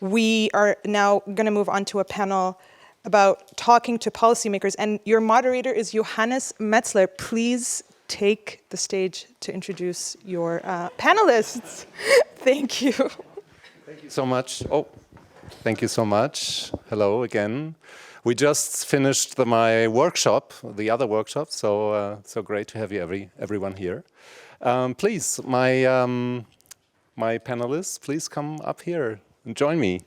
we are now going to move on to a panel about talking to policymakers. And your moderator is Johannes Metzler. Please take the stage to introduce your panelists. Thank you. Thank you so much. Oh, thank you so much. Hello again. We just finished my workshop, the other workshop, so great to have you, everyone here. Please, my panelists, please come up here and join me.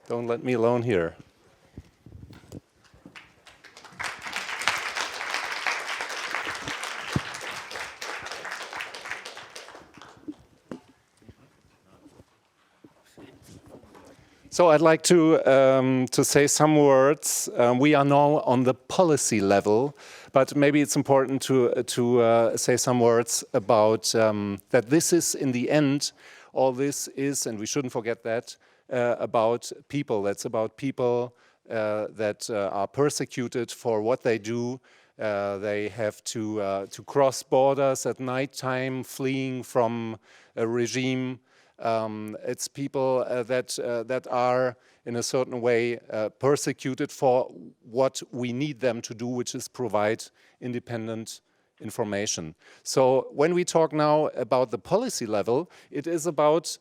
Don't let me alone here. So I'd like to say some words. We are now on the policy level, but maybe it's important to say some words about that this is, in the end, all this is, and we shouldn't forget that, about people. That's about people that are persecuted for what they do. They have to cross borders at nighttime, fleeing from a regime. It's people that are, in a certain way, persecuted for what we need them to do, which is provide independent information. So when we talk now about the policy level, it is about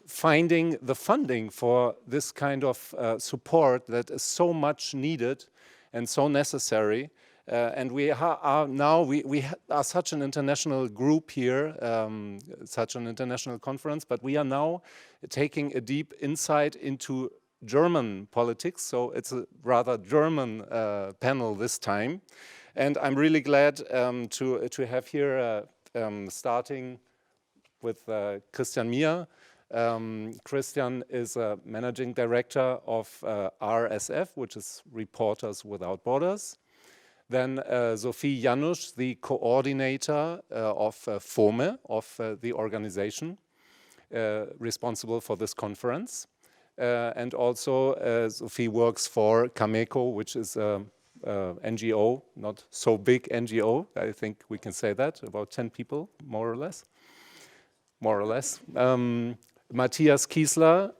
finding the funding for this kind of support that is so much needed and so necessary. And we are now, we are such an international group here, such an international conference, but we are now taking a deep insight into German politics. So it's a rather German panel this time. And I'm really glad to have here, starting with Christian Mihr. Christian is a managing director of RSF, which is Reporters Without Borders. Then Sofie Jannusch, the coordinator of fome, of the organization responsible for this conference. And also Sofie works for CAMECO, which is a NGO, not so big NGO, I think we can say that, about 10 people, more or less. Matthias Kiesler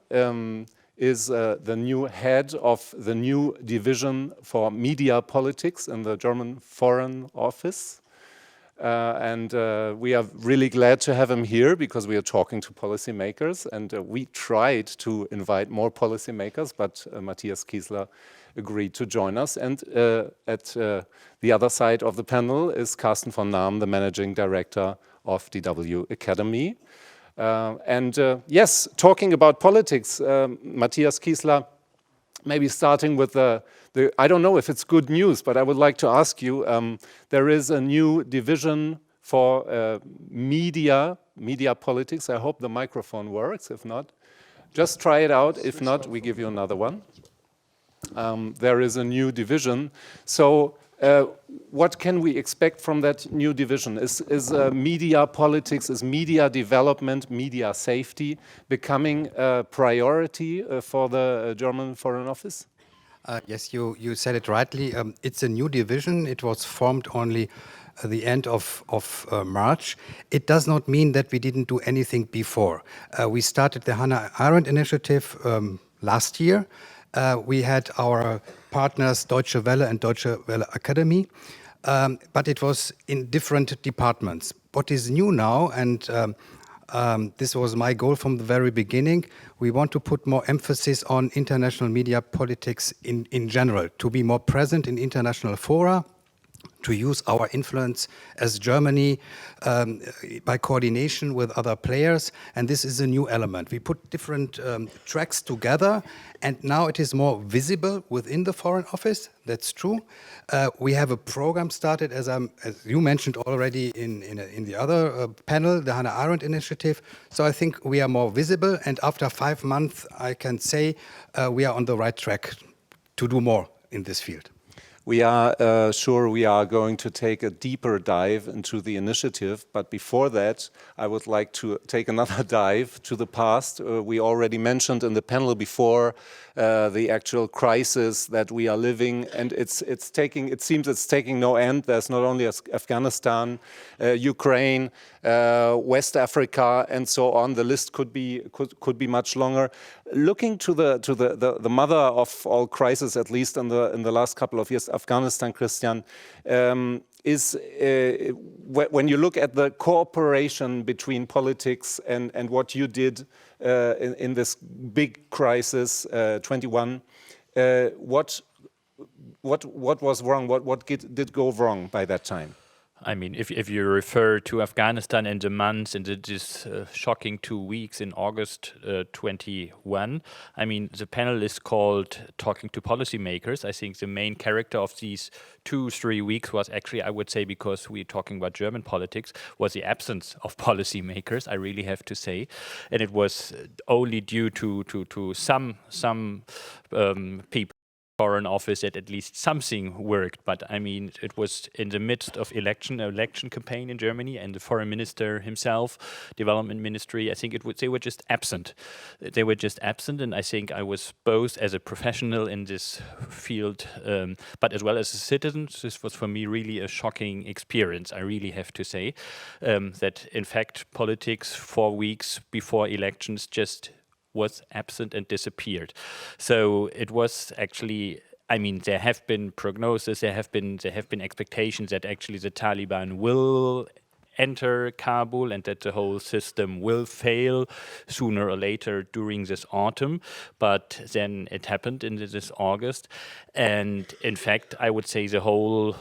is the new head of the new division for media politics in the German Foreign Office. And we are really glad to have him here because we are talking to policymakers, and we tried to invite more policymakers, but Matthias Kiesler agreed to join us. And at the other side of the panel is Carsten von Nahmen, the managing director of DW Akademie. Yes, talking about politics, Matthias Kiesler, maybe starting with I don't know if it's good news, but I would like to ask you, there is a new division for media politics. I hope the microphone works. If not, just try it out. If not, we give you another one. There is a new division. So what can we expect from that new division? Is media politics, is media development, media safety becoming a priority for the German Foreign Office? Yes, you said it rightly. It's a new division. It was formed only at the end of March. It does not mean that we didn't do anything before. We started the Hannah Arendt initiative last year. We had our partners Deutsche Welle and Deutsche Welle Akademie, but it was in different departments. What is new now, and this was my goal from the very beginning, we want to put more emphasis on international media politics in general, to be more present in international fora, to use our influence as Germany by coordination with other players, and this is a new element. We put different tracks together, and now it is more visible within the Foreign Office. That's true. We have a program started, as you mentioned already in the other panel, the Hannah Arendt initiative. So I think we are more visible, and after 5 months, I can say we are on the right track to do more in this field. We are sure we are going to take a deeper dive into the initiative, but before that, I would like to take another dive to the past. We already mentioned in the panel before the actual crisis that we are living, and it seems it's taking no end. There's not only Afghanistan, Ukraine, West Africa, and so on. The list could be much longer. looking to the mother of all crises, at least in the last couple of years, Afghanistan, Christian, is when you look at the cooperation between politics and what you did in this big crisis, 21, what was wrong? What did go wrong by that time? I mean, if you refer to Afghanistan and the months and this shocking 2 weeks in August 21, I mean, the panel is called Talking to Policymakers. I think the main character of these 2-3 weeks was actually, I would say, because we're talking about German politics, was the absence of policymakers, I really have to say. And it was only due to some people Foreign Office that at least something worked, but I mean it was in the midst of election campaign in Germany, and the foreign minister himself, development ministry, I think they were just absent. They were just absent, and I think I was both as a professional in this field, but as well as a citizen. This was for me really a shocking experience. I really have to say that in fact politics 4 weeks before elections just was absent and disappeared. So it was actually, I mean, there have been prognoses, there have been expectations that actually the Taliban will enter Kabul and that the whole system will fail sooner or later during this autumn. But then it happened in this August. And in fact, I would say the whole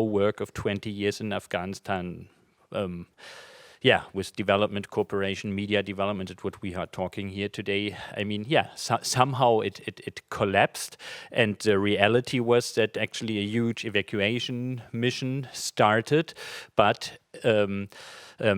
work of 20 years in Afghanistan, with development cooperation, media development, it's what we are talking here today. I mean, somehow it collapsed, and the reality was that actually a huge evacuation mission started, but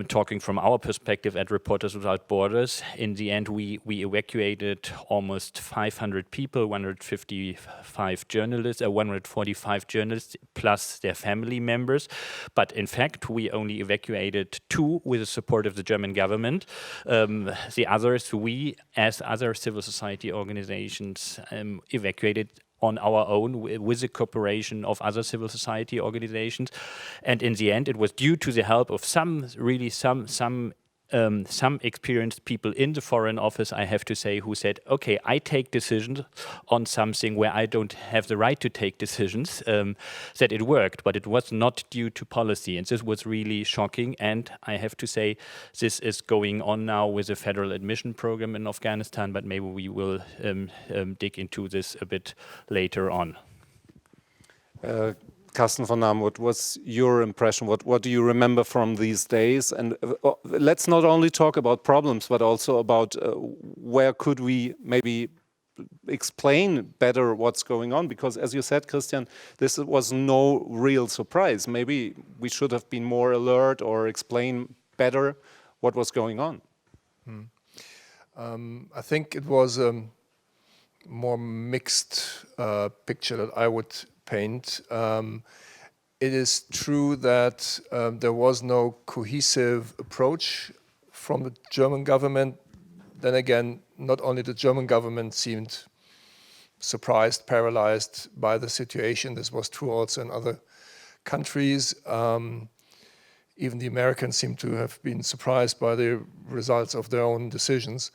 talking from our perspective at Reporters Without Borders, in the end we evacuated almost 500 people, 145 journalists, 145 journalists plus their family members. But in fact, we only evacuated 2 with the support of the German government. The others, we as other civil society organizations evacuated on our own with the cooperation of other civil society organizations. And in the end, it was due to the help of some experienced people in the Foreign Office, I have to say, who said, okay, I take decisions on something where I don't have the right to take decisions, that it worked, but it was not due to policy. And this was really shocking. And I have to say, this is going on now with the federal admission program in Afghanistan, but maybe we will dig into this a bit later on. Carsten von Nahmen, what was your impression? What do you remember from these days? And let's not only talk about problems, but also about where could we maybe explain better what's going on? Because as you said, Christian, this was no real surprise. Maybe we should have been more alert or explain better what was going on. I think it was a more mixed picture that I would paint. It is true that there was no cohesive approach from the German government. Then again, not only the German government seemed surprised, paralyzed by the situation. This was true also in other countries. Even the Americans seem to have been surprised by the results of their own decisions.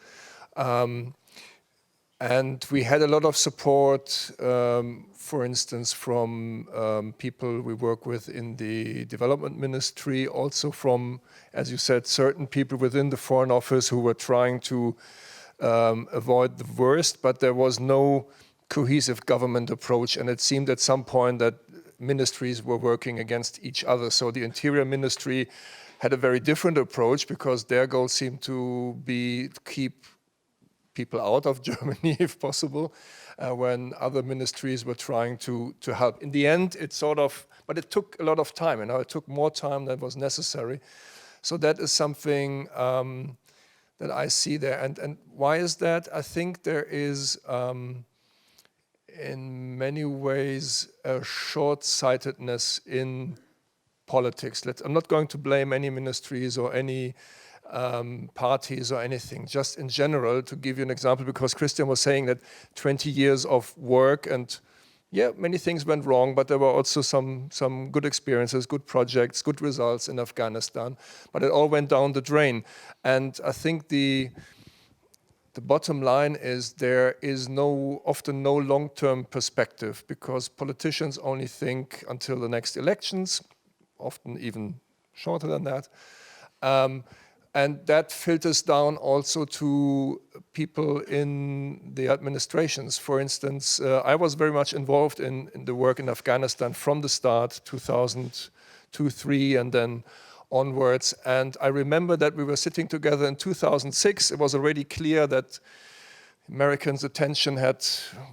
And we had a lot of support, for instance, from people we work with in the development ministry, also from, as you said, certain people within the Foreign Office who were trying to avoid the worst, but there was no cohesive government approach, and it seemed at some point that ministries were working against each other. So the Interior Ministry had a very different approach because their goal seemed to be to keep people out of Germany, if possible, when other ministries were trying to help. In the end, it sort of, but it took a lot of time, and it took more time than was necessary. So that is something that I see there. And why is that? I think there is, in many ways, a short-sightedness in politics. I'm not going to blame any ministries or any parties or anything, just in general, to give you an example, because Christian was saying that 20 years of work, and yeah, many things went wrong, but there were also some good experiences, good projects, good results in Afghanistan, but it all went down the drain. And I think the the bottom line is there is often no long-term perspective, because politicians only think until the next elections, often even shorter than that. And that filters down also to people in the administrations. For instance, I was very much involved in the work in Afghanistan from the start, 2002-2003, and then onwards. And I remember that we were sitting together in 2006. It was already clear that Americans' attention had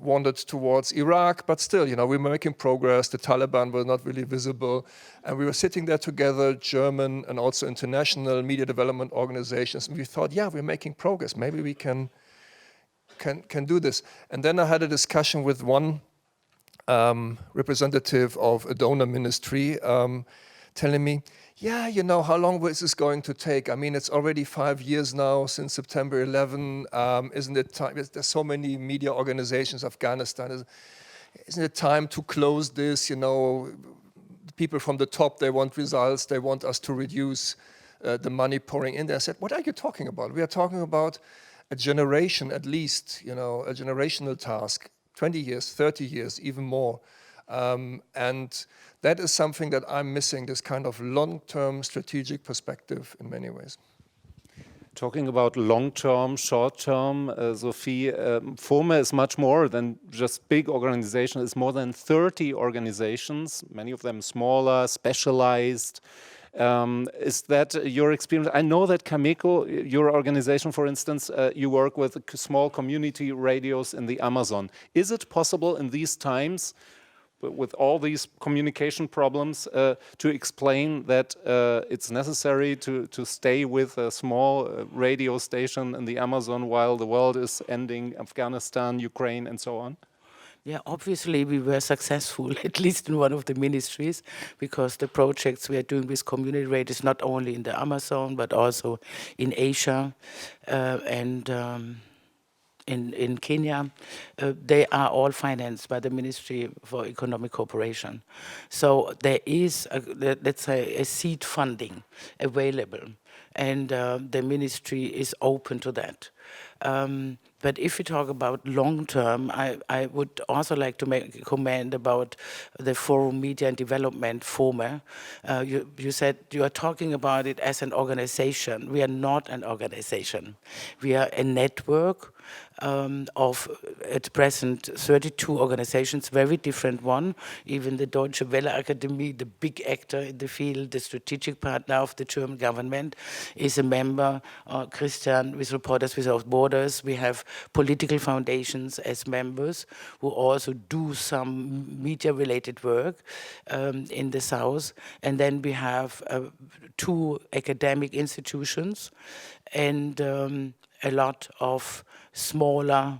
wandered towards Iraq, but still, we were making progress. The Taliban were not really visible. And we were sitting there together, German and also international media development organizations. And we thought, yeah, we're making progress. Maybe we can do this. And then I had a discussion with one representative of a donor ministry telling me, yeah, how long is this going to take? I mean, it's already 5 years now since September 11. Isn't it time? There's so many media organizations, Afghanistan. Isn't it time to close this? The people from the top, they want results. They want us to reduce the money pouring in there. I said, what are you talking about? We are talking about a generation at least, a generational task, 20 years, 30 years, even more. And that is something that I'm missing, this kind of long-term strategic perspective in many ways. Talking about long-term, short-term, Sofie, fome is much more than just big organization. It's more than 30 organizations, many of them smaller, specialized. Is that your experience? I know that CAMECO, your organization, for instance, you work with small community radios in the Amazon. Is it possible in these times, with all these communication problems, to explain that it's necessary to stay with a small radio station in the Amazon while the world is ending, Afghanistan, Ukraine, and so on? Yeah, obviously we were successful, at least in one of the ministries, because the projects we are doing with community radios, not only in the Amazon, but also in Asia and in Kenya, they are all financed by the Ministry for Economic Cooperation. So there is, let's say, a seed funding available, and the ministry is open to that. But if we talk about long term, I would also like to make a comment about the Forum Media and Development, fome. You said you are talking about it as an organization. We are not an organization. We are a network of, at present, 32 organizations, very different one. Even the Deutsche Welle Akademie, the big actor in the field, the strategic partner of the German government, is a member. Christian, with Reporters Without Borders, we have political foundations as members who also do some media-related work in the South. And then we have 2 academic institutions and a lot of smaller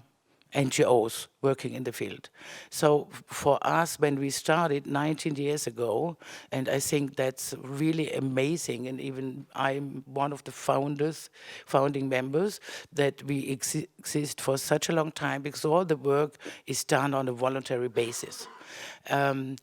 NGOs working in the field. So for us, when we started 19 years ago, and I think that's really amazing, and even I'm one of the founding members, that we exist for such a long time, because all the work is done on a voluntary basis.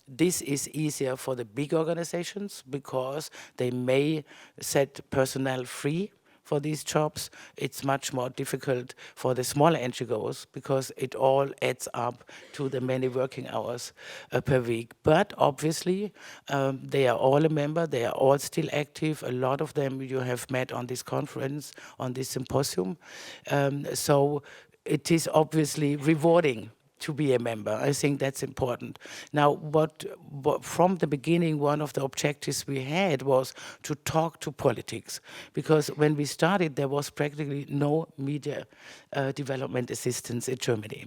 This is easier for the big organizations because they may set personnel free for these jobs. It's much more difficult for the smaller NGOs because it all adds up to the many working hours per week. But obviously, they are all a member, they are all still active. A lot of them you have met on this conference, on this symposium. So it is obviously rewarding to be a member. I think that's important. Now, what from the beginning, one of the objectives we had was to talk to politics, because when we started, there was practically no media development assistance in Germany.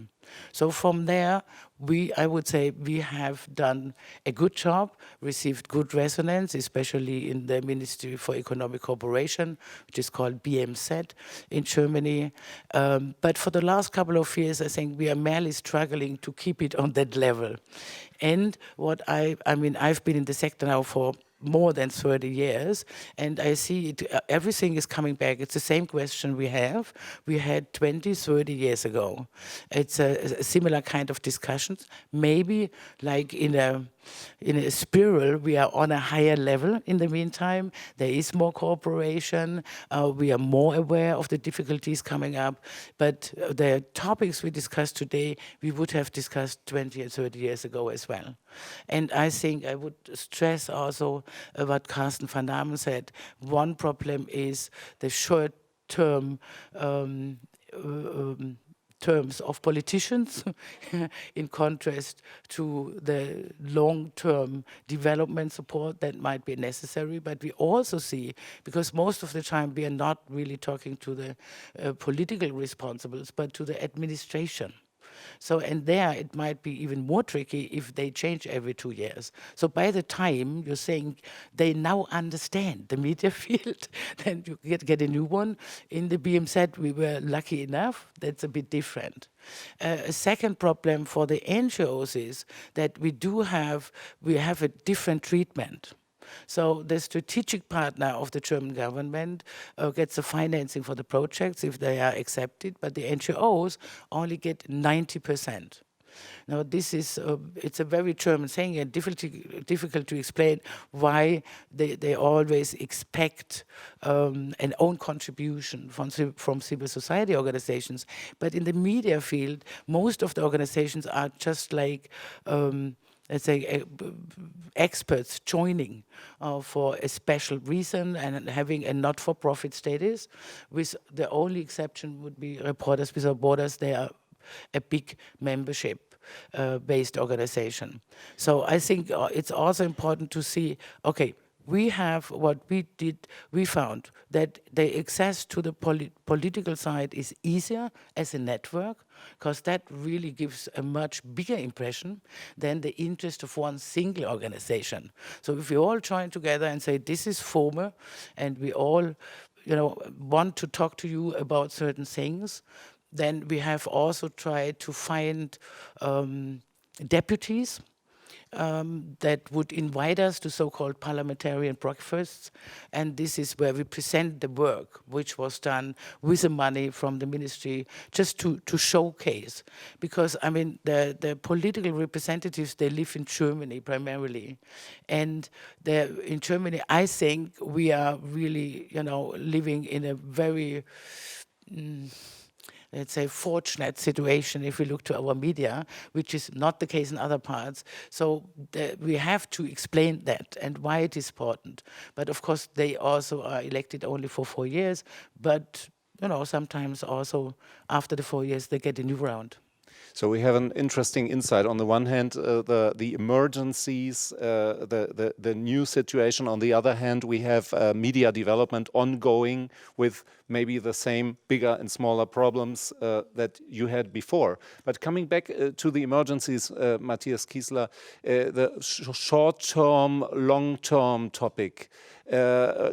So from there, I would say we have done a good job, received good resonance, especially in the Ministry for Economic Cooperation, which is called BMZ in Germany. But for the last couple of years, I think we are merely struggling to keep it on that level. And what I mean, I've been in the sector now for more than 30 years, and I see it, everything is coming back. It's the same question we had 20, 30 years ago. It's a similar kind of discussions, maybe like in a in a spiral. We are on a higher level in the meantime. There is more cooperation. We are more aware of the difficulties coming up. But the topics we discussed today, we would have discussed 20 or 30 years ago as well. And I think I would stress also what Carsten van Nahmen said. One problem is the short-term terms of politicians in contrast to the long-term development support that might be necessary. But we also see, because most of the time we are not really talking to the political responsibles, but to the administration. So, and there it might be even more tricky if they change every 2 years. So by the time you're saying they now understand the media field, then you get a new one. In the BMZ, we were lucky enough. That's a bit different. A second problem for the NGOs is that we have a different treatment. So the strategic partner of the German government gets the financing for the projects if they are accepted, but the NGOs only get 90%. Now this is, it's a very German saying and difficult to explain why they always expect an own contribution from civil society organizations. But in the media field, most of the organizations are just like, let's say, experts joining for a special reason and having a not-for-profit status, with the only exception would be Reporters Without Borders. They are a big membership-based organization. So I think it's also important to see, okay, we have what we did, we found that the access to the political side is easier as a network, because that really gives a much bigger impression than the interest of one single organization. So if we all join together and say, this is FOME, and we all want to talk to you about certain things, then we have also tried to find deputies that would invite us to so-called parliamentarian breakfasts. And this is where we present the work, which was done with the money from the ministry, just to showcase. Because, I mean, the political representatives, they live in Germany primarily. And in Germany, I think we are really, living in a very let's say, fortunate situation if we look to our media, which is not the case in other parts. So we have to explain that and why it is important. But of course, they also are elected only for 4 years. But, sometimes also after the 4 years, they get a new round. So we have an interesting insight. On the one hand, the emergencies, the new situation. On the other hand, we have media development ongoing with maybe the same bigger and smaller problems that you had before. But coming back to the emergencies, Matthias Kiesler, the short-term, long-term topic.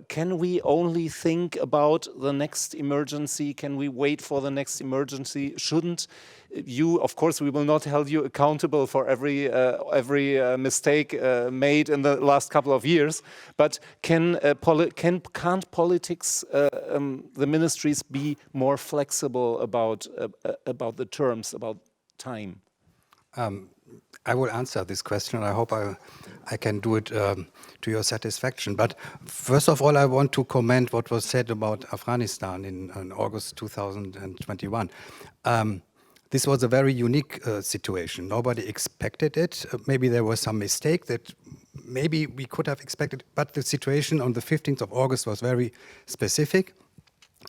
Can we only think about the next emergency? Can we wait for the next emergency? Shouldn't you, of course, we will not hold you accountable for every mistake made in the last couple of years, but can't politics, the ministries, be more flexible about the terms, about time? I will answer this question. I hope I can do it to your satisfaction. But first of all, I want to comment what was said about Afghanistan in August 2021. This was a very unique situation. Nobody expected it. Maybe there was some mistake that maybe we could have expected, but the situation on the 15th of August was very specific.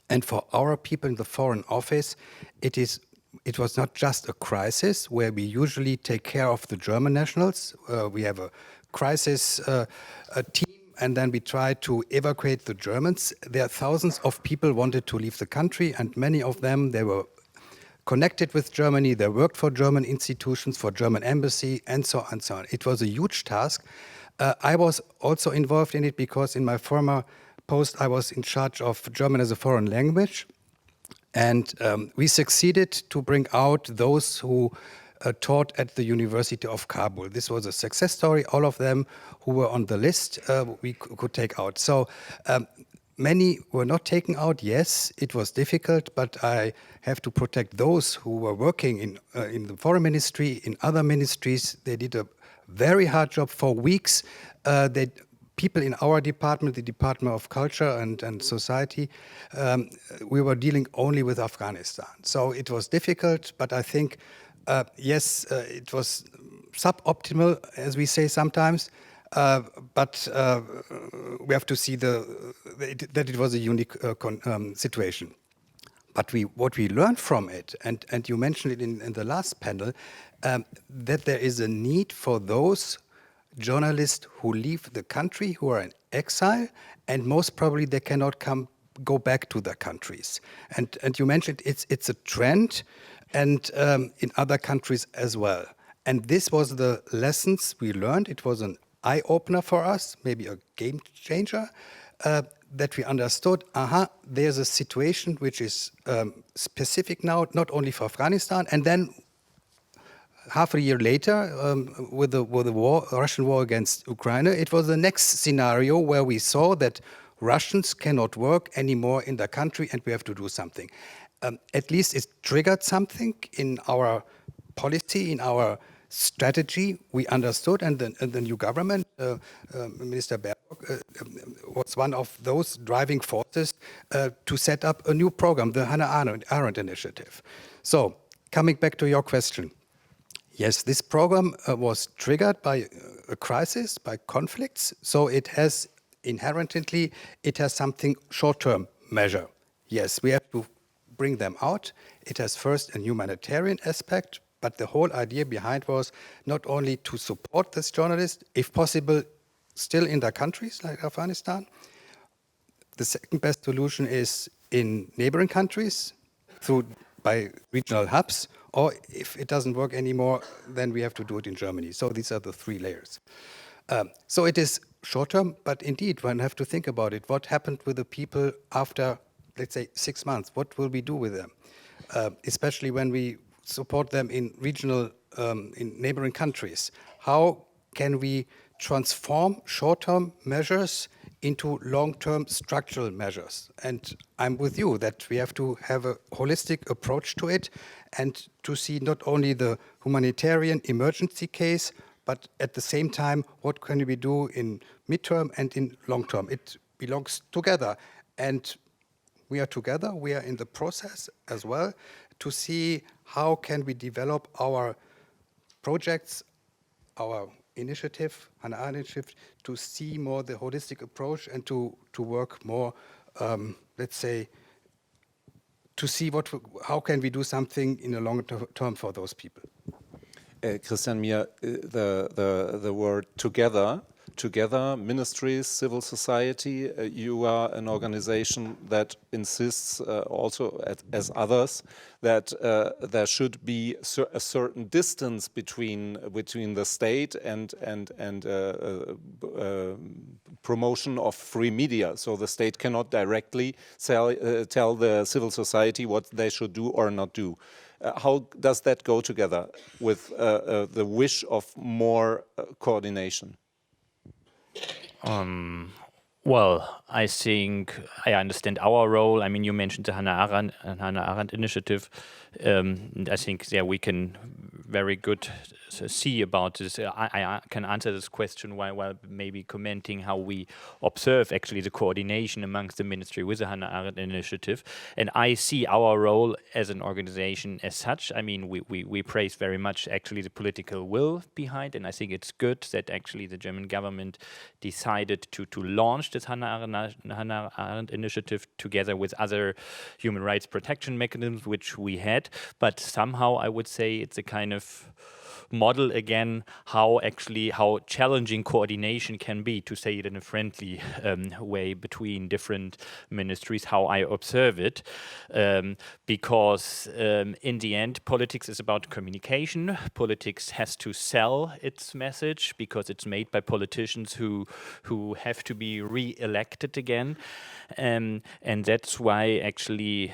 And for our people in the Foreign Office, it was not just a crisis where we usually take care of the German nationals. We have a crisis team, and then we try to evacuate the Germans. There are thousands of people wanted to leave the country, and many of them, they were connected with Germany. They worked for German institutions, for German embassy, and so on and so on. It was a huge task. I was also involved in it because in my former post, I was in charge of German as a foreign language. And we succeeded to bring out those who taught at the University of Kabul. This was a success story. All of them who were on the list, we could take out. So Many were not taken out. Yes, it was difficult, but I have to protect those who were working in the foreign ministry, in other ministries. They did a very hard job for weeks. People in our department, the Department of Culture and Society, we were dealing only with Afghanistan. So it was difficult, but I think, yes, it was suboptimal, as we say sometimes. But we have to see that it was a unique situation. But what we learned from it, and you mentioned it in the last panel, that there is a need for those journalists who leave the country, who are in exile, and most probably they cannot go back to their countries. And you mentioned it's a trend, and in other countries as well. And this was the lessons we learned. It was an eye-opener for us, maybe a game changer, that we understood, there's a situation which is specific now, not only for Afghanistan, and then half a year later, with the Russian war against Ukraine, it was the next scenario where we saw that Russians cannot work anymore in the country and we have to do something. At least it triggered something in our policy, in our strategy. We understood, and the new government, Minister Baerbock, was one of those driving forces to set up a new program, the Hannah Arendt Initiative. So, coming back to your question, yes, this program was triggered by a crisis, by conflicts, so it has inherently, it has something short-term measure. Yes, we have to bring them out. It has first a humanitarian aspect, but the whole idea behind was not only to support this journalist, if possible, still in their countries like Afghanistan. The second best solution is in neighboring countries by regional hubs, or if it doesn't work anymore, then we have to do it in Germany. So these are the three layers. So it is short term, but indeed, one have to think about it. What happened with the people after, let's say, 6 months? What will we do with them? Especially when we support them in regional, in neighboring countries. How can we transform short-term measures into long-term structural measures? And I'm with you that we have to have a holistic approach to it and to see not only the humanitarian emergency case, but at the same time, what can we do in midterm and in long term? It belongs together. And we are together, we are in the process as well to see how can we develop our projects, our initiative, Hannah Arendt initiative, to see more the holistic approach and to work more, let's say, to see how can we do something in a longer term for those people. Christian, Mihr, the word together, ministries, civil society, you are an organization that insists also as others that there should be a certain distance between the state and promotion of free media. So the state cannot directly tell the civil society what they should do or not do. How does that go together with the wish of more coordination? Well, I think I understand our role. I mean, you mentioned the Hannah Arendt initiative. I think we can very good see about this. I can answer this question while maybe commenting how we observe actually the coordination amongst the ministry with the Hannah Arendt initiative. And I see our role as an organization as such. I mean, we praise very much actually the political will behind, and I think it's good that actually the German government decided to launch this Hannah Arendt initiative together with other human rights protection mechanisms which we had. But somehow I would say it's a kind of model again how challenging coordination can be, to say it in a friendly way, between different ministries, how I observe it, because in the end politics is about communication. Politics has to sell its message because it's made by politicians who have to be re-elected again, and that's why actually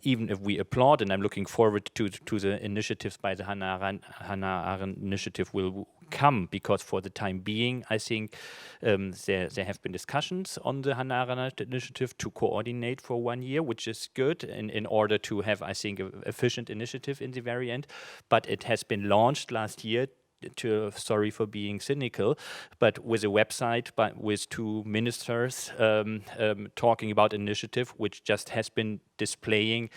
even if we applaud, and I'm looking forward to the initiatives by the Hannah Arendt initiative will come, because for the time being, I think there have been discussions on the Hannah Arendt initiative to coordinate for 1 year, which is good in order to have, I think, an efficient initiative in the very end. But it has been launched last year, sorry for being cynical, but with a website, but with 2 ministers talking about initiative, which just has been displaying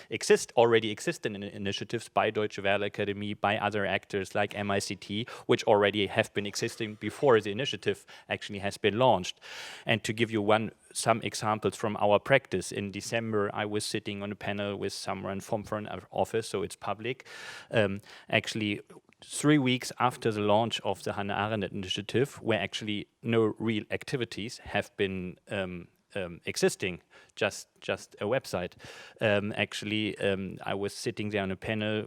already existing initiatives by Deutsche Welle Akademie, by other actors like MICT, which already have been existing before the initiative actually has been launched. And to give you some examples from our practice, in December I was sitting on a panel with someone from an office, so it's public, actually 3 weeks after the launch of the Hannah Arendt initiative, where actually no real activities have been existing, just a website. I was sitting there on a panel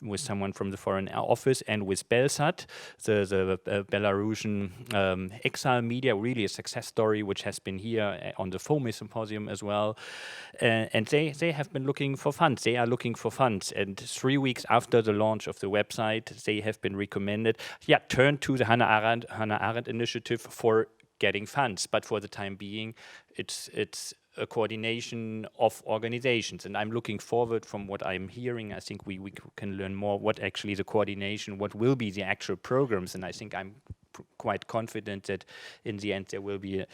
with someone from the Foreign Office and with Belsat, the Belarusian exile media, really a success story, which has been here on the FOME symposium as well. And they have been looking for funds. They are looking for funds. And 3 weeks after the launch of the website, they have been recommended, turn to the Hannah Arendt initiative for getting funds. But for the time being, it's a coordination of organizations. And I'm looking forward from what I'm hearing. I think we can learn more what actually the coordination, what will be the actual programs. And I think I'm quite confident that in the end there will be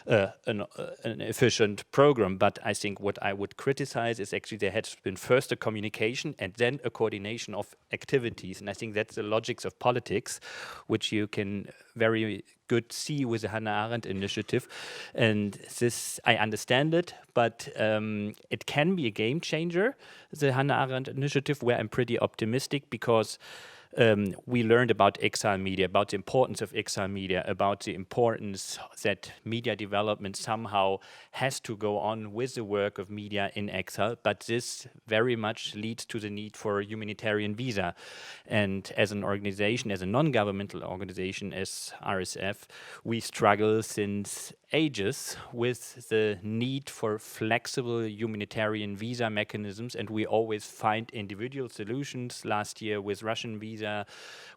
an efficient program. But I think what I would criticize is actually there has been first a communication and then a coordination of activities. And I think that's the logics of politics, which you can very good see with the Hannah Arendt initiative. And this, I understand it, but it can be a game changer, the Hannah Arendt initiative, where I'm pretty optimistic, because we learned about exile media, about the importance of exile media, about the importance that media development somehow has to go on with the work of media in exile. But this very much leads to the need for a humanitarian visa. And as an organization, as a non-governmental organization, as RSF, we struggle since ages with the need for flexible humanitarian visa mechanisms, and we always find individual solutions. Last year with Russian visa,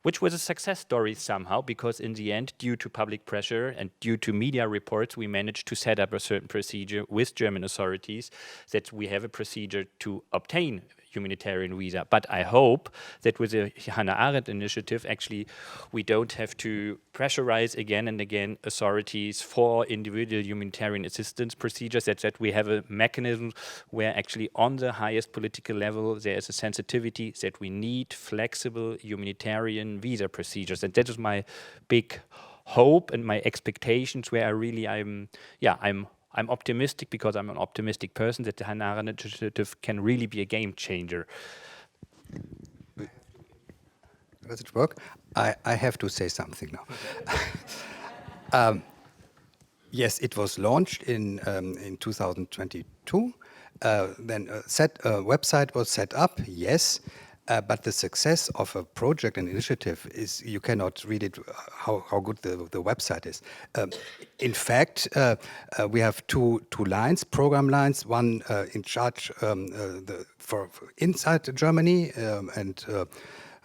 which was a success story somehow, because in the end, due to public pressure and due to media reports, we managed to set up a certain procedure with German authorities that we have a procedure to obtain humanitarian visa. But I hope that with the Hannah Arendt initiative, actually, we don't have to pressurize again and again authorities for individual humanitarian assistance procedures, that we have a mechanism where actually on the highest political level, there is a sensitivity that we need flexible humanitarian visa procedures. And that is my big hope and my expectations, where I'm optimistic, because I'm an optimistic person, that the Hannah Arendt initiative can really be a game changer. Does it work? I have to say something now. Yes, it was launched in 2022. Then a website was set up, yes. But the success of a project and initiative is, you cannot read it how good the website is. In fact, we have two lines, program lines, one in charge for inside Germany, and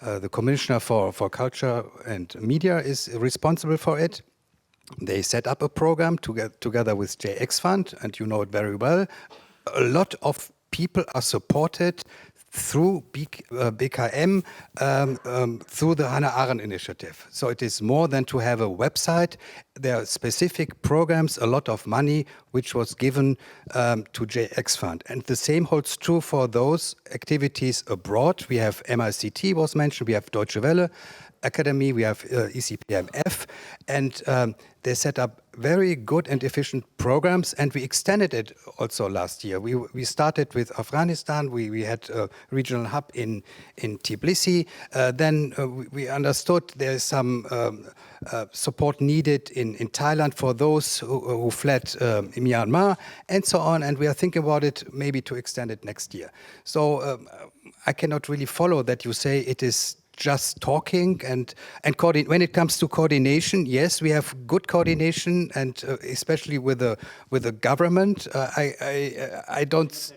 the Commissioner for Culture and Media is responsible for it. They set up a program together with JX Fund, and you know it very well. A lot of people are supported through BKM, through the Hannah Arendt initiative. So it is more than to have a website. There are specific programs, a lot of money, which was given to JX Fund. And the same holds true for those activities abroad. We have MICT was mentioned, we have Deutsche Welle Akademie, we have ECPMF, and they set up very good and efficient programs, and we extended it also last year. We started with Afghanistan, we had a regional hub in Tbilisi, then we understood there's some support needed in Thailand for those who fled Myanmar, and so on, and we are thinking about it maybe to extend it next year. So I cannot really follow that you say it is just talking and when it comes to coordination, yes, we have good coordination, and especially with the government. I don't.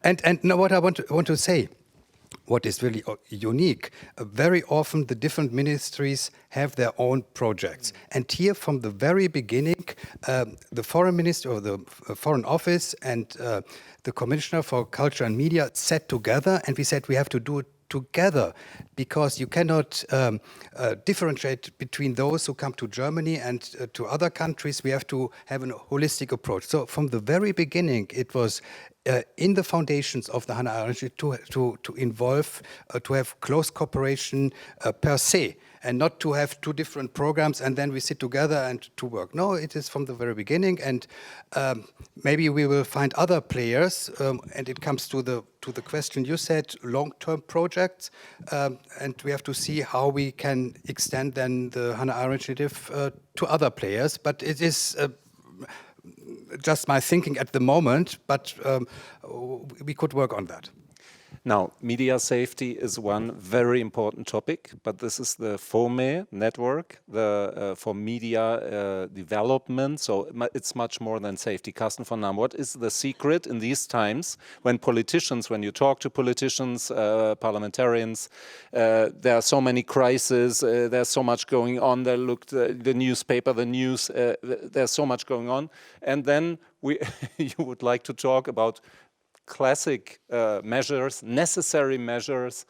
And no, what I want to say, what is really unique. Very often the different ministries have their own projects. And here from the very beginning, the foreign minister or the foreign office and the commissioner for culture and media sat together, and we said we have to do it together, because you cannot differentiate between those who come to Germany and to other countries. We have to have a holistic approach. So from the very beginning, it was in the foundations of the Hannah Arendt to involve, to have close cooperation per se, and not to have two different programs and then we sit together and to work. No, it is from the very beginning, and maybe we will find other players. And it comes to the question you said, long-term projects, and we have to see how we can extend then the Hannah Arendt initiative to other players. But it is just my thinking at the moment, but we could work on that. Now, media safety is one very important topic, but this is the FOME network, for media development, so it's much more than safety. Carsten von Nahmen, what is the secret in these times when you talk to politicians, parliamentarians, there are so many crises, there's so much going on, the newspaper, the news, there's so much going on, and then you would like to talk about classic measures, necessary measures.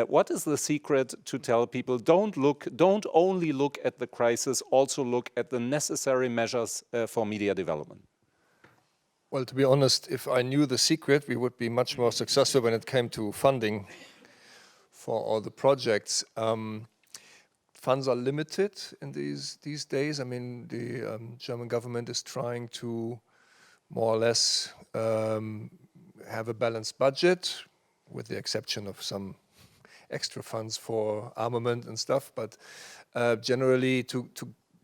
What is the secret to tell people don't only look at the crisis, also look at the necessary measures for media development? Well, to be honest, if I knew the secret, we would be much more successful when it came to funding for all the projects. Funds are limited in these days. I mean, the German government is trying to more or less have a balanced budget, with the exception of some extra funds for armament and stuff, but generally to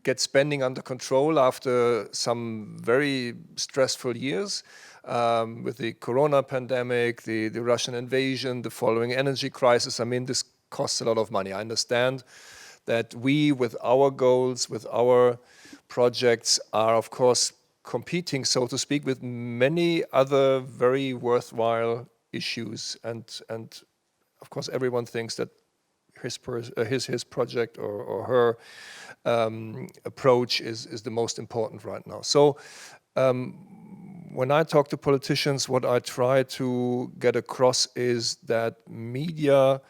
get spending under control after some very stressful years with the Corona pandemic, the Russian invasion, the following energy crisis. I mean, this costs a lot of money. I understand that we, with our goals, with our projects, are of course competing, so to speak, with many other very worthwhile issues, and of course everyone thinks that his project or her approach is the most important right now. So when I talk to politicians, what I try to get across is that media,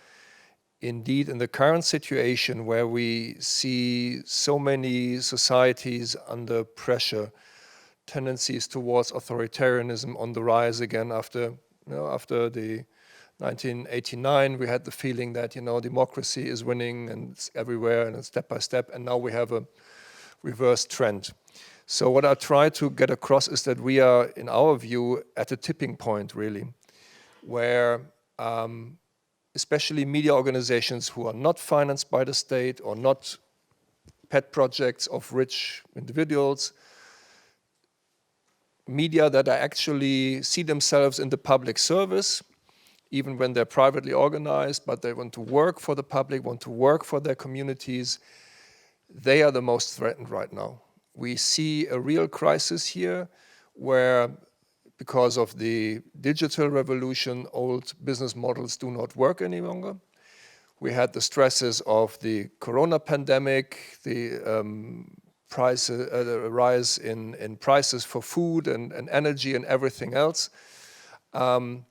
indeed, in the current situation where we see so many societies under pressure, tendencies towards authoritarianism on the rise again after the 1989, we had the feeling that democracy is winning and it's everywhere and it's step by step, and now we have a reverse trend. So what I try to get across is that we are, in our view, at a tipping point really, where especially media organizations who are not financed by the state or not pet projects of rich individuals, media that actually see themselves in the public service, even when they're privately organized, but they want to work for the public, want to work for their communities, they are the most threatened right now. We see a real crisis here where, because of the digital revolution, old business models do not work any longer. We had the stresses of the Corona pandemic, the rise in prices for food and energy and everything else. And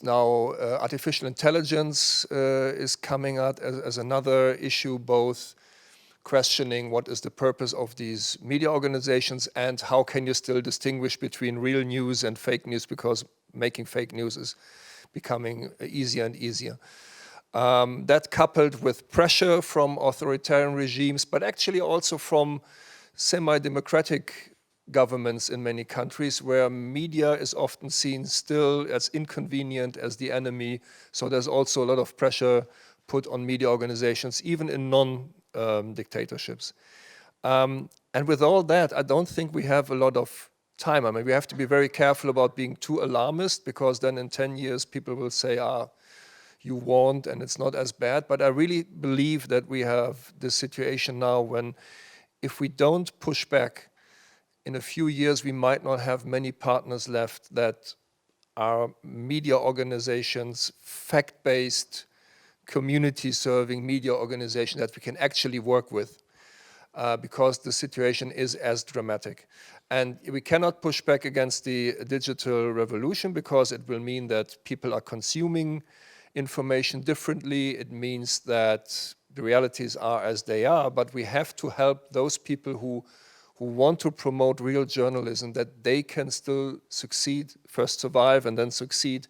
now artificial intelligence is coming out as another issue, both questioning what is the purpose of these media organizations and how can you still distinguish between real news and fake news, because making fake news is becoming easier and easier. That coupled with pressure from authoritarian regimes, but actually also from semi-democratic governments in many countries, where media is often seen still as inconvenient, as the enemy. So there's also a lot of pressure put on media organizations, even in non-dictatorships. And with all that, I don't think we have a lot of time. I mean, we have to be very careful about being too alarmist, because then in 10 years people will say, you warned and it's not as bad. But I really believe that we have this situation now when, if we don't push back, in a few years we might not have many partners left that are media organizations, fact-based, community-serving media organizations that we can actually work with, because the situation is as dramatic. And we cannot push back against the digital revolution, because it will mean that people are consuming information differently. It means that the realities are as they are, but we have to help those people who want to promote real journalism, that they can still succeed, first survive and then succeed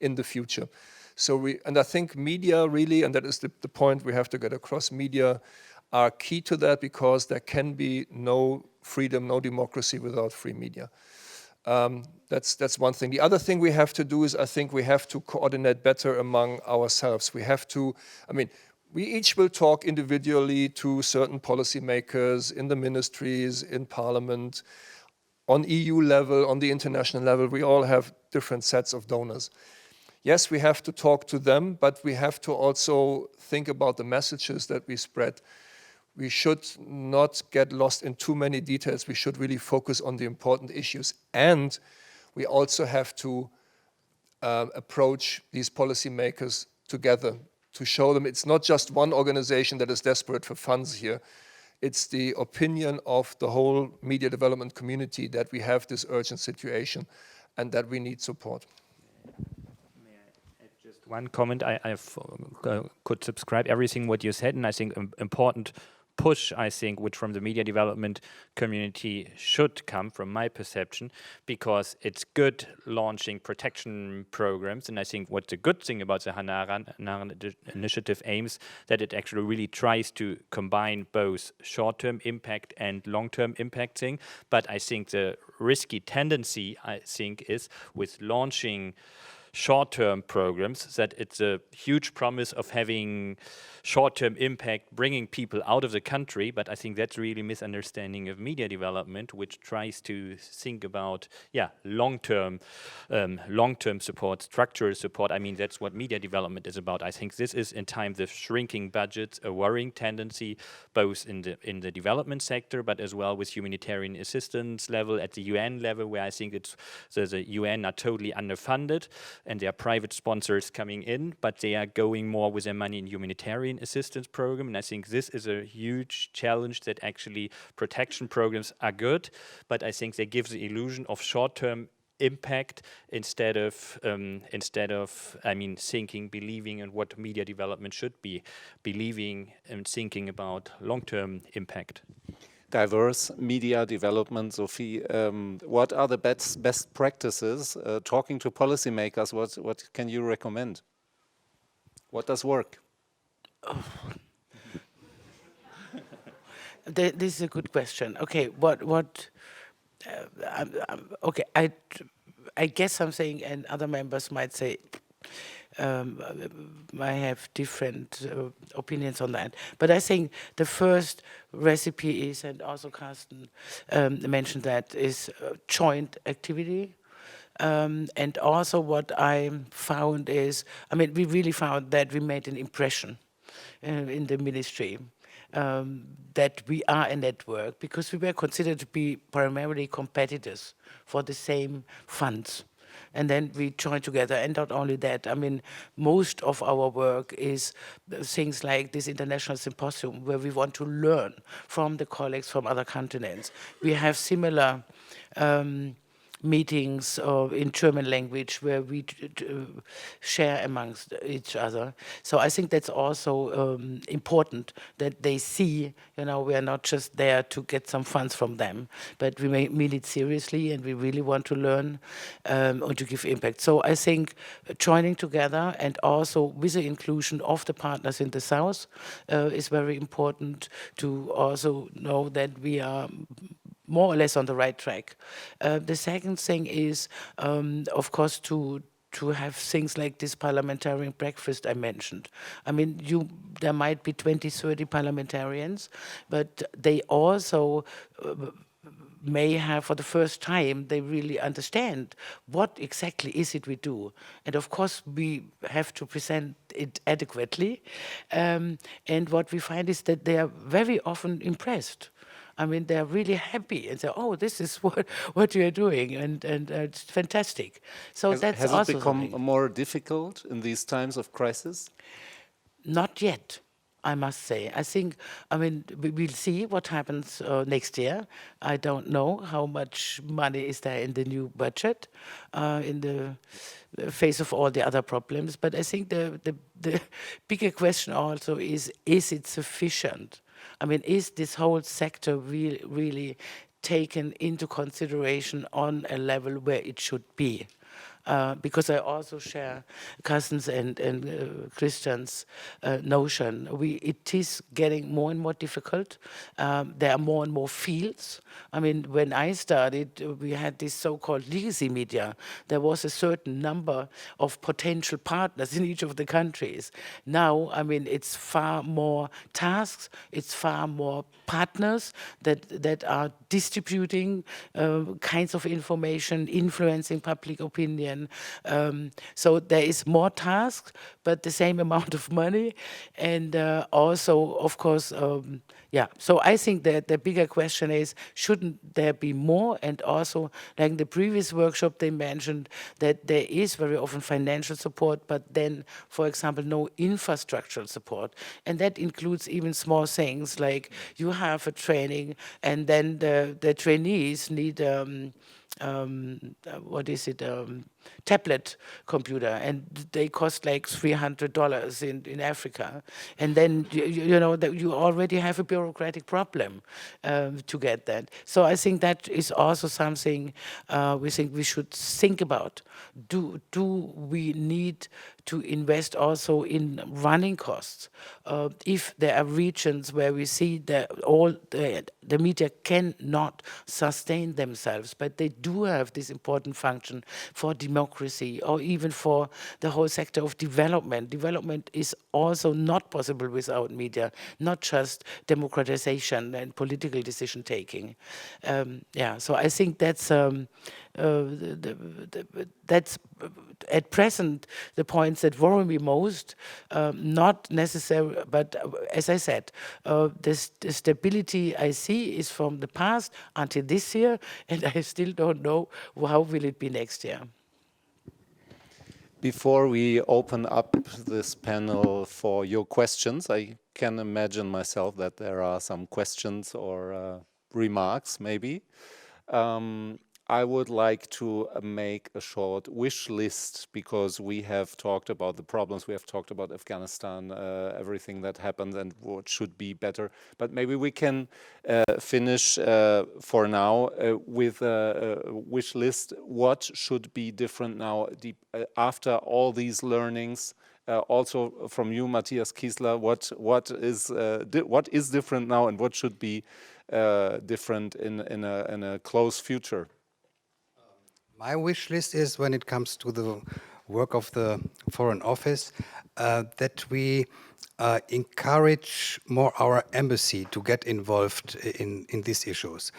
in the future. So and I think media really, and that is the point we have to get across, media are key to that, because there can be no freedom, no democracy without free media. That's one thing. The other thing we have to do is, I think we have to coordinate better among ourselves. We have to, I mean, we each will talk individually to certain policymakers in the ministries, in parliament, on EU level, on the international level. We all have different sets of donors. Yes, we have to talk to them, but we have to also think about the messages that we spread. We should not get lost in too many details. We should really focus on the important issues. And we also have to approach these policymakers together, to show them it's not just one organization that is desperate for funds here. It's the opinion of the whole media development community that we have this urgent situation and that we need support. May I add just one comment? I could subscribe everything what you said, and I think important push, I think, which from the media development community should come, from my perception, because it's good launching protection programs. And I think what's a good thing about the Nahmen initiative aims that it actually really tries to combine both short-term impact and long-term impact thing. But I think the risky tendency, I think, is with launching short-term programs, that it's a huge promise of having short-term impact, bringing people out of the country, but I think that's really misunderstanding of media development, which tries to think about, long-term support, structural support. I mean, that's what media development is about. I think this is, in times of shrinking budgets, a worrying tendency, both in the development sector, but as well with humanitarian assistance level, at the UN level, where I think the UN are totally underfunded, and there are private sponsors coming in, but they are going more with their money in humanitarian assistance program. And I think this is a huge challenge, that actually protection programs are good, but I think they give the illusion of short-term impact instead of thinking, believing in what media development should be, believing and thinking about long-term impact. Diverse media development, Sofie. What are the best practices? Talking to policymakers, what can you recommend? What does work? This is a good question. Okay, okay, I guess I'm saying, and other members might say, I have different opinions on that. But I think the first recipe is, and also Carsten mentioned that, is joint activity. And also what I found is, we really found that we made an impression in the ministry, that we are a network, because we were considered to be primarily competitors for the same funds. And then we joined together, and not only that, most of our work is things like this international symposium, where we want to learn from the colleagues from other continents. We have similar meetings in German language, where we share amongst each other. So I think that's also important, that they see, we are not just there to get some funds from them, but we mean it seriously, and we really want to learn and to give impact. So I think joining together, and also with the inclusion of the partners in the South, is very important, to also know that we are more or less on the right track. The second thing is, of course, to have things like this parliamentarian breakfast I mentioned. There might be 20, 30 parliamentarians, but they also may have, for the first time, they really understand what exactly is it we do. And of course, we have to present it adequately. And what we find is that they are very often impressed. I mean, they're really happy and say, "Oh, this is what you are doing," and it's fantastic. So that's Has it also become something. more difficult in these times of crisis? Not yet, I must say. I think, I mean, we'll see what happens next year. I don't know how much money is there in the new budget, in the face of all the other problems. But I think the bigger question also is it sufficient? I mean, is this whole sector really taken into consideration on a level where it should be? Because I also share Carsten's and Christian's notion. It is getting more and more difficult. There are more and more fields. I mean, when I started, we had this so-called legacy media. There was a certain number of potential partners in each of the countries. Now, I mean, it's far more tasks, it's far more partners that are distributing kinds of information, influencing public opinion. So there is more tasks, but the same amount of money. And also, of course, so I think that the bigger question is, shouldn't there be more? And also, like in the previous workshop, they mentioned that there is very often financial support, but then, for example, no infrastructural support. And that includes even small things like you have a training and then the trainees need tablet computer, and they cost like $300 in Africa, and then you know that you already have a bureaucratic problem to get that. So I think that is also something we think we should think about. Do we need to invest also in running costs? If there are regions where we see that all the media cannot sustain themselves, but they do have this important function for democracy or even for the whole sector of development. Development is also not possible without media, not just democratization and political decision taking. So I think that's that's at present the points that worry me most. Not necessarily, but as I said, the stability I see is from the past until this year, and I still don't know how will it be next year. Before we open up this panel for your questions, I can imagine myself that there are some questions or remarks maybe. I would like to make a short wish list, because we have talked about the problems, we have talked about Afghanistan, everything that happened and what should be better. But maybe we can finish for now with a wish list. What should be different now after all these learnings? Also from you, Matthias Kiesler, what is different now and what should be different in a close future? My wish list is, when it comes to the work of the Foreign Office, that we encourage more our embassy to get involved in these issues.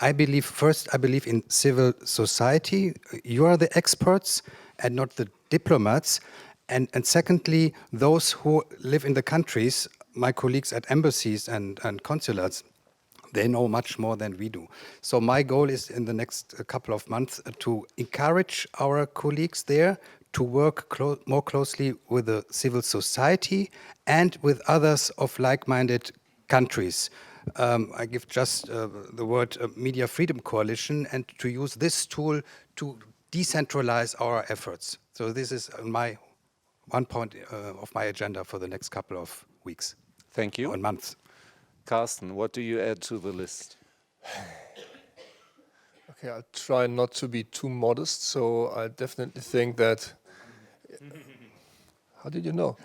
I believe in civil society. You are the experts and not the diplomats. And secondly, those who live in the countries, my colleagues at embassies and consulates, they know much more than we do. So my goal is in the next couple of months to encourage our colleagues there to work more closely with the civil society and with others of like-minded countries. I give just the word Media Freedom Coalition, and to use this tool to decentralize our efforts. So this is one point of my agenda for the next couple of weeks. Thank you. Or months. Carsten, what do you add to the list? Okay, I'll try not to be too modest, so I definitely think that... How did you know?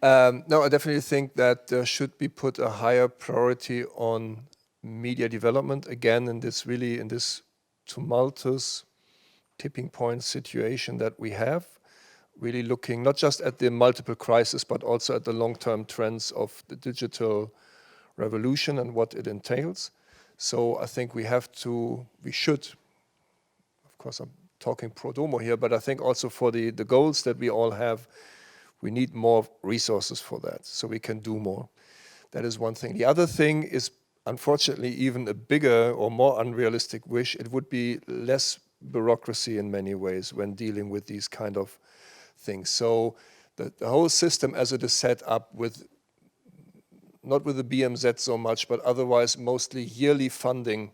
No, I definitely think that there should be put a higher priority on media development, again, in this tumultuous tipping point situation that we have, really looking not just at the multiple crises, but also at the long-term trends of the digital revolution and what it entails. So I think we should, of course I'm talking pro domo here, but I think also for the goals that we all have, we need more resources for that, so we can do more. That is one thing. The other thing is unfortunately, even a bigger or more unrealistic wish, it would be less bureaucracy in many ways when dealing with these kind of things. So the whole system as it is set up with, not with the BMZ so much, but otherwise mostly yearly funding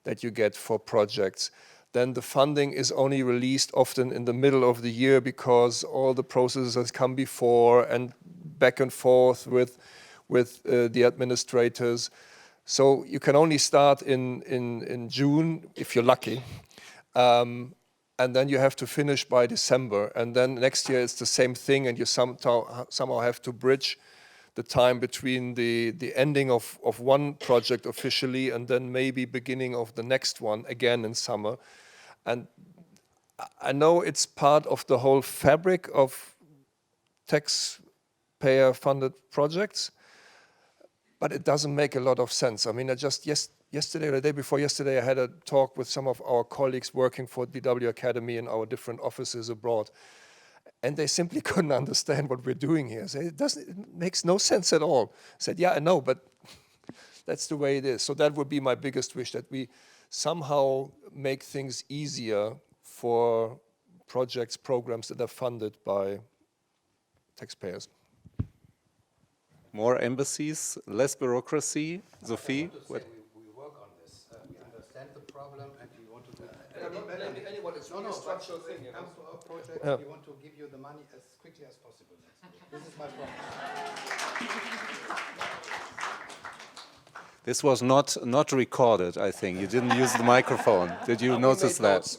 that you get for projects, then the funding is only released often in the middle of the year because all the processes come before and back and forth with the administrators. So you can only start in June, if you're lucky. And then you have to finish by December. And then next year it's the same thing, and you somehow have to bridge the time between the ending of one project officially and then maybe beginning of the next one again in summer. And I know it's part of the whole fabric of taxpayer-funded projects, but it doesn't make a lot of sense. I mean, I just yesterday or the day before yesterday, I had a talk with some of our colleagues working for DW Akademie in our different offices abroad, and they simply couldn't understand what we're doing here. So it makes no sense at all. I said, yeah, I know, but that's the way it is. So that would be my biggest wish, that we somehow make things easier for projects, programs that are funded by taxpayers. More embassies, less bureaucracy. Sofie? We work on this. We understand the problem and we want to do it. Anyone, it's really a structural thing. When it comes to our project, we want to give you the money as quickly as possible. This is my problem. This was not recorded, I think. You didn't use the microphone. Did you notice that?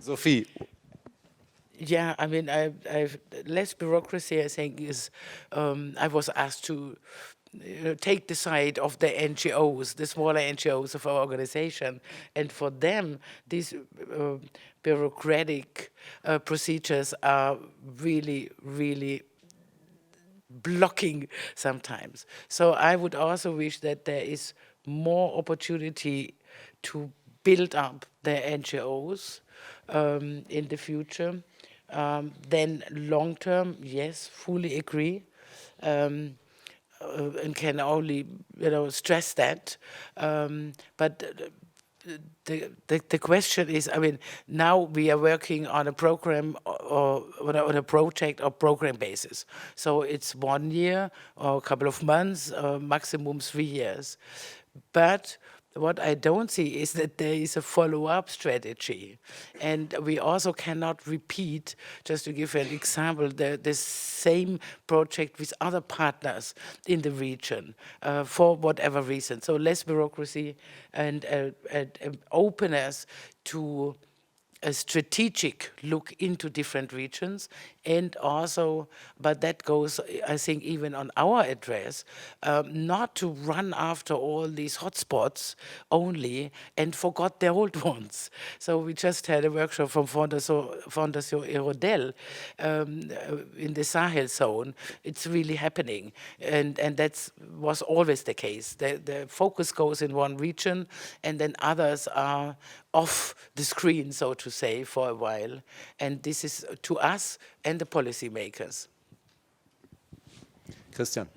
Sofie? Yeah, I mean, I've less bureaucracy, I think, is, I was asked to take the side of the NGOs, the smaller NGOs of our organization. And for them, these bureaucratic procedures are really, really blocking sometimes. So I would also wish that there is more opportunity to build up the NGOs in the future. Then long term, yes, fully agree, and can only stress that. But the question is, I mean, now we are working on a program or on a project or program basis. So it's 1 year or a couple of months, maximum 3 years. But what I don't see is that there is a follow-up strategy. And we also cannot repeat, just to give an example, the same project with other partners in the region for whatever reason. So less bureaucracy and openness to a strategic look into different regions, and also, but that goes, I think, even on our address, not to run after all these hotspots only and forgot the old ones. So we just had a workshop from Fondation Aerodel in the Sahel zone. It's really happening, and that was always the case. The focus goes in one region, and then others are off the screen, so to say, for a while. And this is to us and the policymakers. Christian?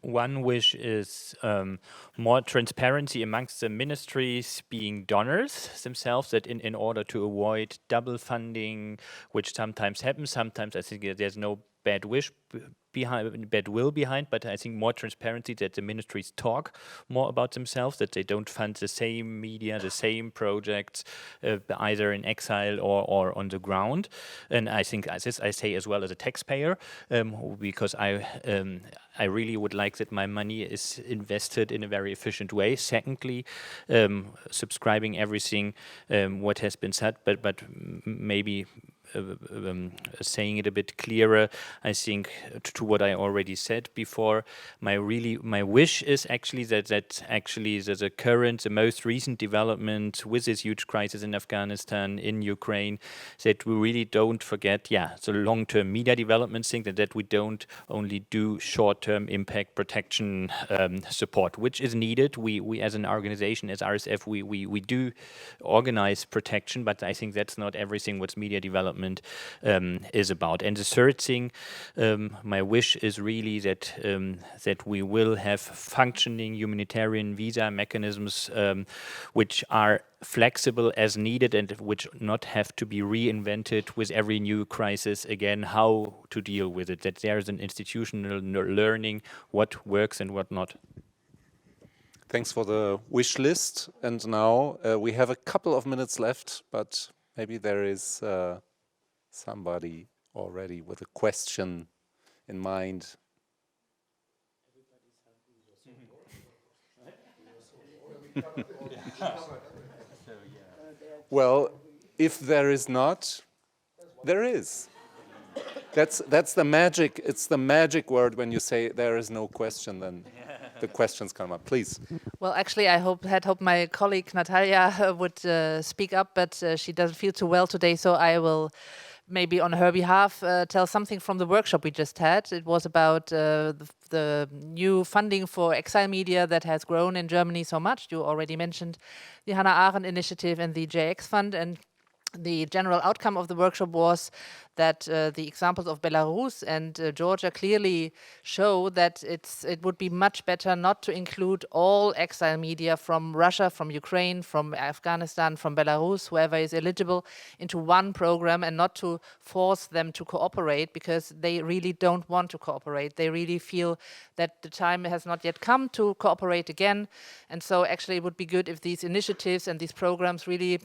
One wish is more transparency amongst the ministries being donors themselves, that in order to avoid double funding, which sometimes happens. Sometimes I think there's no bad wish behind, bad will behind, but I think more transparency, that the ministries talk more about themselves, that they don't fund the same media, the same projects, either in exile or on the ground. And I think this I say as well as a taxpayer, because I really would like that my money is invested in a very efficient way. Secondly, subscribing everything what has been said, but maybe saying it a bit clearer, I think, to what I already said before. My wish is actually that the most recent development with this huge crisis in Afghanistan, in Ukraine, that we really don't forget, the long-term media development thing, that we don't only do short-term impact protection support, which is needed. We as an organization, as RSF, we do organize protection, but I think that's not everything what media development development is about. And the third thing, my wish is really that that we will have functioning humanitarian visa mechanisms which are flexible as needed and which not have to be reinvented with every new crisis again, how to deal with it, that there's an institutional learning what works and what not. Thanks for the wish list. And now we have a couple of minutes left, but maybe there is somebody already with a question in mind. Well, if there is not, there is. That's the magic. It's the magic word when you say there is no question, then the questions come up. Please. Well, actually, I had hoped my colleague Natalia would speak up, but she doesn't feel too well today, so I will maybe on her behalf tell something from the workshop we just had. It was about the new funding for exile media that has grown in Germany so much. You already mentioned the Hannah Arendt initiative and the JX fund, and the general outcome of the workshop was that the examples of Belarus and Georgia clearly show that it would be much better not to include all exile media from Russia, from Ukraine, from Afghanistan, from Belarus, whoever is eligible, into one program, and not to force them to cooperate because they really don't want to cooperate. They really feel that the time has not yet come to cooperate again. And so actually it would be good if these initiatives and these programs really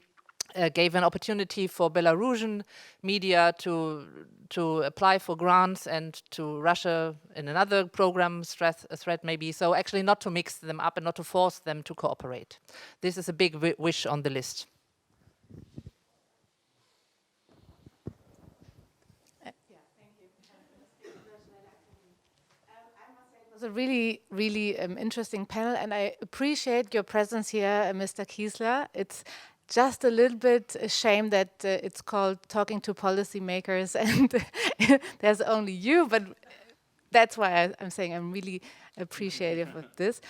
gave an opportunity for Belarusian media to apply for grants, and to Russia in another program threat maybe. So actually not to mix them up and not to force them to cooperate. This is a big wish on the list. It was a really, really interesting panel, and I appreciate your presence here, Mr. Kiesler. It's just a little bit a shame that it's called Talking to Policymakers and there's only you, but that's why I'm saying I'm really appreciative of this.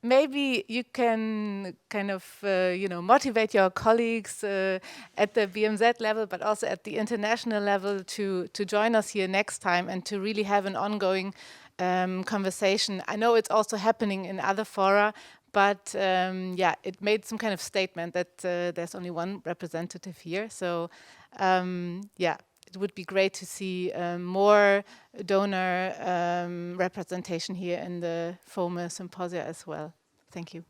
Maybe you can kind of, motivate your colleagues at the BMZ level, but also at the international level to join us here next time and to really have an ongoing conversation. I know it's also happening in other fora, but it made some kind of statement that there's only one representative here. So it would be great to see more donor representation here in the FOME symposia as well. Thank you.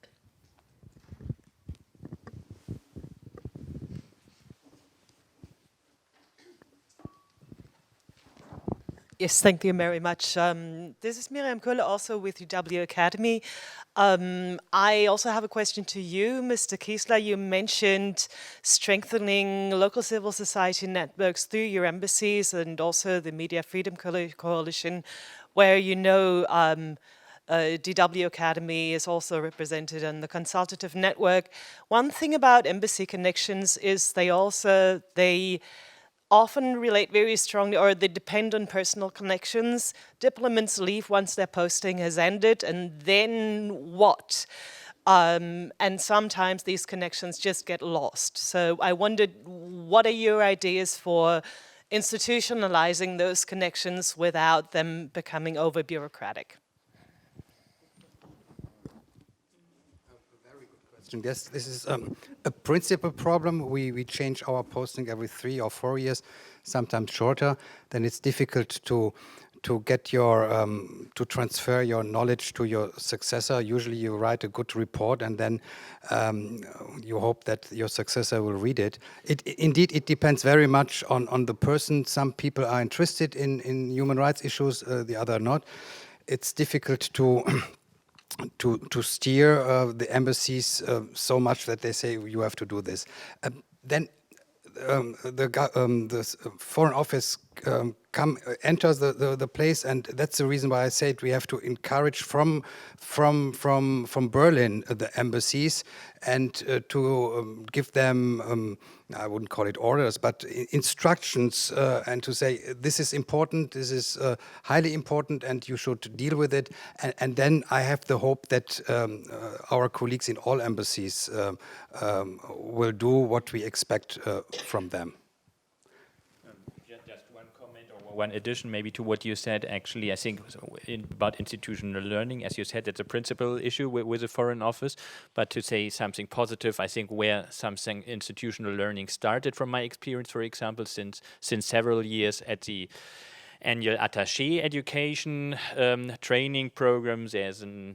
Yes, thank you very much. This is Miriam Köhler, also with UW Academy. I also have a question to you, Mr. Kiesler. You mentioned strengthening local civil society networks through your embassies and also the Media Freedom Coalition, where DW Academy is also represented in the consultative network. One thing about embassy connections is they often relate very strongly, or they depend on personal connections. Diplomats leave once their posting has ended, and then what? And sometimes these connections just get lost. So I wondered, what are your ideas for institutionalizing those connections without them becoming over-bureaucratic? Yes, this is a principal problem. We change our posting every 3 or 4 years, sometimes shorter. Then it's difficult to get your to transfer your knowledge to your successor. Usually, you write a good report, and then you hope that your successor will read it. Indeed, it depends very much on the person. Some people are interested in human rights issues, the other not. It's difficult to steer the embassies so much that they say you have to do this. Then the Foreign Office enters the place, and that's the reason why I said we have to encourage from Berlin the embassies, and to give them I wouldn't call it orders, but instructions, and to say this is important, this is highly important, and you should deal with it. And then I have the hope that our colleagues in all embassies will do what we expect from them. one addition maybe to what you said, actually, I think about institutional learning, as you said, it's a principal issue with the Foreign Office, but to say something positive, I think where something institutional learning started from my experience, for example, since several years at the annual attaché education training programs. There's a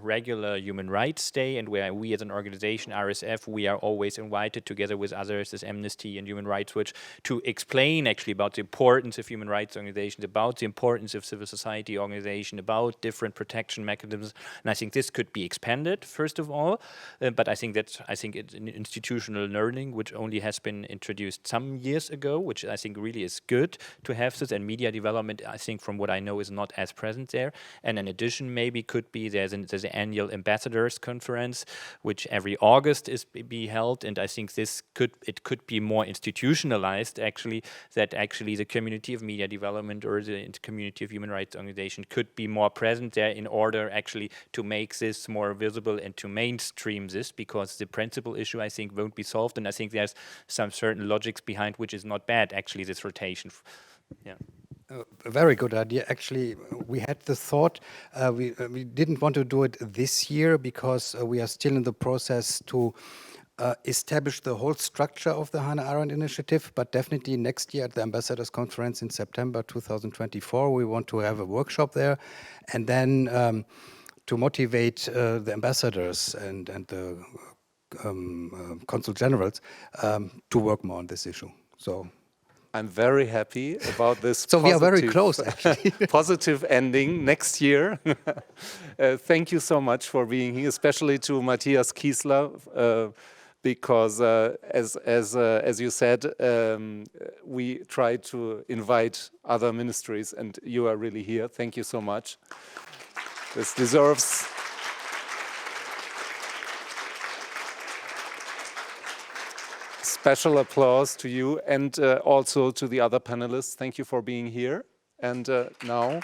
regular human rights day, and where we as an organization, RSF, we are always invited together with others as Amnesty and Human Rights Watch to explain actually about the importance of human rights organizations, about the importance of civil society organization, about different protection mechanisms. And I think this could be expanded, first of all, but I think it's an institutional learning which only has been introduced some years ago, which I think really is good to have this, and media development, I think from what I know, is not as present there. And in addition, maybe could be there's an annual ambassadors conference, which every August is be held, and I think it could be more institutionalized actually, that actually the community of media development or the community of human rights organization could be more present there in order actually to make this more visible and to mainstream this, because the principal issue I think won't be solved, and I think there's some certain logics behind which is not bad actually, this rotation. Yeah. A very good idea. Actually, we had the thought, we didn't want to do it this year because we are still in the process to establish the whole structure of the Hannah Arendt Initiative, but definitely next year at the Ambassadors Conference in September 2024, we want to have a workshop there, and then to motivate the ambassadors and the consul generals to work more on this issue. So I'm very happy about this. So we are very close, actually. Positive ending next year. Thank you so much for being here, especially to Matthias Kiesler, because as you said, we try to invite other ministries, and you are really here. Thank you so much. This deserves special applause to you, and also to the other panelists. Thank you for being here. And now